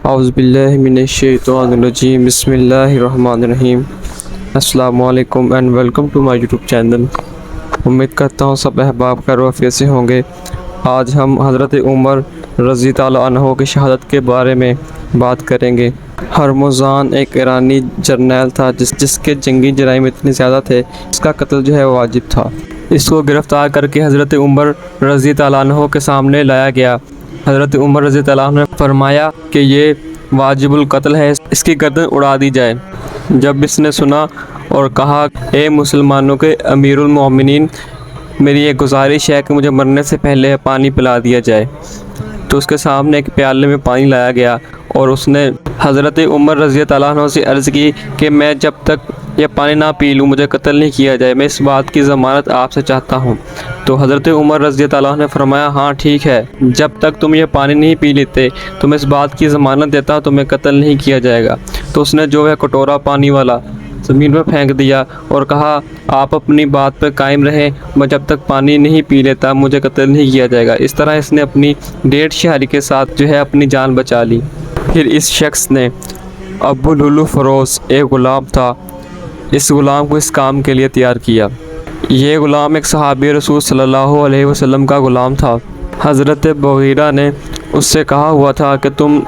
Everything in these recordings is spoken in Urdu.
اعوذ باللہ من الشیطان الرجیم بسم اللہ الرحمن الرحیم۔ السلام علیکم and welcome to my YouTube channel. امید کرتا ہوں سب احباب خیر و عافیت سے ہوں گے۔ آج ہم حضرت عمر رضی تعالیٰ عنہ کی شہادت کے بارے میں بات کریں گے۔ ہرمزان ایک ایرانی جرنیل تھا جس کے جنگی جرائم اتنے زیادہ تھے، اس کا قتل واجب تھا۔ اس کو گرفتار کر کے حضرت عمر رضی تعالیٰ عنہ کے سامنے لایا گیا۔ حضرت عمر رضی اللہ عنہ نے فرمایا کہ یہ واجب القتل ہے، اس کی گردن اڑا دی جائے۔ جب اس نے سنا اور کہا، اے مسلمانوں کے امیر المومنین، میری یہ گزارش ہے کہ مجھے مرنے سے پہلے پانی پلا دیا جائے، تو اس کے سامنے ایک پیالے میں پانی لایا گیا اور اس نے حضرت عمر رضی اللہ عنہ سے عرض کی کہ میں جب تک یہ پانی نہ پی لوں مجھے قتل نہیں کیا جائے، میں اس بات کی ضمانت آپ سے چاہتا ہوں۔ تو حضرت عمر رضی اللہ عنہ نے فرمایا، ہاں ٹھیک ہے، جب تک تم یہ پانی نہیں پی لیتے تو میں اس بات کی ضمانت دیتا ہوں تمہیں قتل نہیں کیا جائے گا۔ تو اس نے جو ہے کٹورا پانی والا زمین پر پھینک دیا اور کہا، آپ اپنی بات پر قائم رہیں، میں جب تک پانی نہیں پی لیتا مجھے قتل نہیں کیا جائے گا۔ اس طرح اس نے اپنی 1.5 شہری کے ساتھ اپنی جان بچا لی۔ پھر اس شخص نے ابو لولو فروز ایک غلام تھا، اس غلام کو اس کام کے لیے تیار کیا۔ یہ غلام ایک صحابی رسول صلی اللہ علیہ وسلم کا غلام تھا۔ حضرت بغیرہ نے اس سے کہا ہوا تھا کہ تم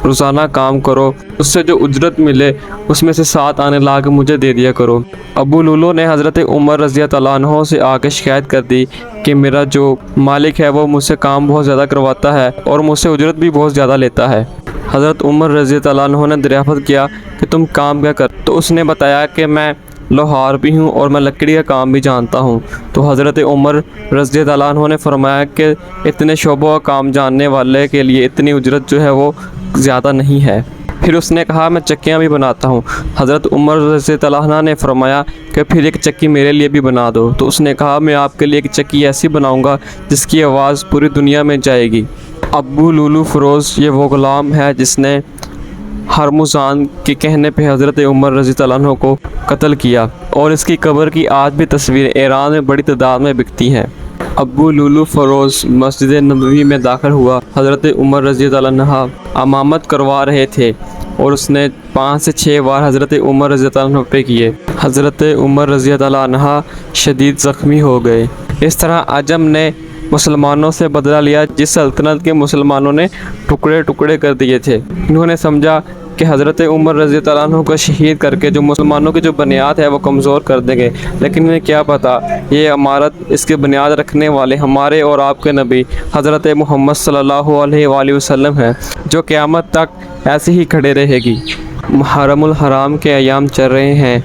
روزانہ کام کرو، اس سے جو اجرت ملے اس میں سے 7 آنے لا کے مجھے دے دیا کرو۔ ابو لولو نے حضرت عمر رضی اللہ عنہ سے آ کے شکایت کر دی کہ میرا جو مالک ہے وہ مجھ سے کام بہت زیادہ کرواتا ہے اور مجھ سے اجرت بھی بہت زیادہ لیتا ہے۔ حضرت عمر رضی اللہ عنہ نے دریافت کیا کہ تم کام کیا کر، تو اس نے بتایا کہ میں لوہار بھی ہوں اور میں لکڑی کا کام بھی جانتا ہوں۔ تو حضرت عمر رضی اللہ عنہ نے فرمایا کہ اتنے شعبوں کا کام جاننے والے کے لیے اتنی اجرت وہ زیادہ نہیں ہے۔ پھر اس نے کہا، میں چکیاں بھی بناتا ہوں۔ حضرت عمر رضی اللہ عنہ نے فرمایا کہ پھر ایک چکی میرے لیے بھی بنا دو۔ تو اس نے کہا، میں آپ کے لیے ایک چکی ایسی بناؤں گا جس کی آواز پوری دنیا میں جائے گی۔ ابو لولو فروز یہ وہ غلام ہے جس نے ہرمزان کے کہنے پہ حضرت عمر رضی اللہ عنہ کو قتل کیا، اور اس کی قبر کی آج بھی تصویریں ایران میں بڑی تعداد میں بکتی ہیں۔ ابو لولو فروز مسجد نبوی میں داخل ہوا۔ حضرت عمر رضی اللہ عنہ امامت کروا رہے تھے اور اس نے 5 سے 6 بار حضرت عمر رضی اللہ عنہ پہ کیے۔ حضرت عمر رضی اللہ عنہ شدید زخمی ہو گئے۔ اس طرح عجم نے مسلمانوں سے بدلہ لیا جس سلطنت کے مسلمانوں نے ٹکڑے ٹکڑے کر دیے تھے۔ انہوں نے سمجھا کہ حضرت عمر رضی اللہ عنہ کو شہید کر کے جو مسلمانوں کی جو بنیاد ہے وہ کمزور کر دیں گے، لیکن انہیں کیا پتا یہ عمارت، اس کے بنیاد رکھنے والے ہمارے اور آپ کے نبی حضرت محمد صلی اللہ علیہ وآلہ وسلم ہیں، جو قیامت تک ایسے ہی کھڑے رہے گی۔ محرم الحرام کے ایام چل رہے ہیں،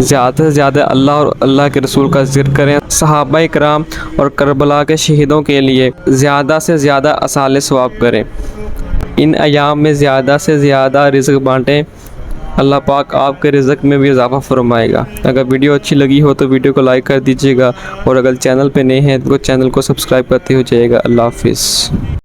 زیادہ سے زیادہ اللہ اور اللہ کے رسول کا ذکر کریں، صحابہ کرام اور کربلا کے شہیدوں کے لیے زیادہ سے زیادہ اصالِ ثواب کریں۔ ان ایام میں زیادہ سے زیادہ رزق بانٹیں، اللہ پاک آپ کے رزق میں بھی اضافہ فرمائے گا۔ اگر ویڈیو اچھی لگی ہو تو ویڈیو کو لائک کر دیجیے گا، اور اگر چینل پہ نئے ہیں تو چینل کو سبسکرائب کرتے ہو جائے گا۔ اللہ حافظ۔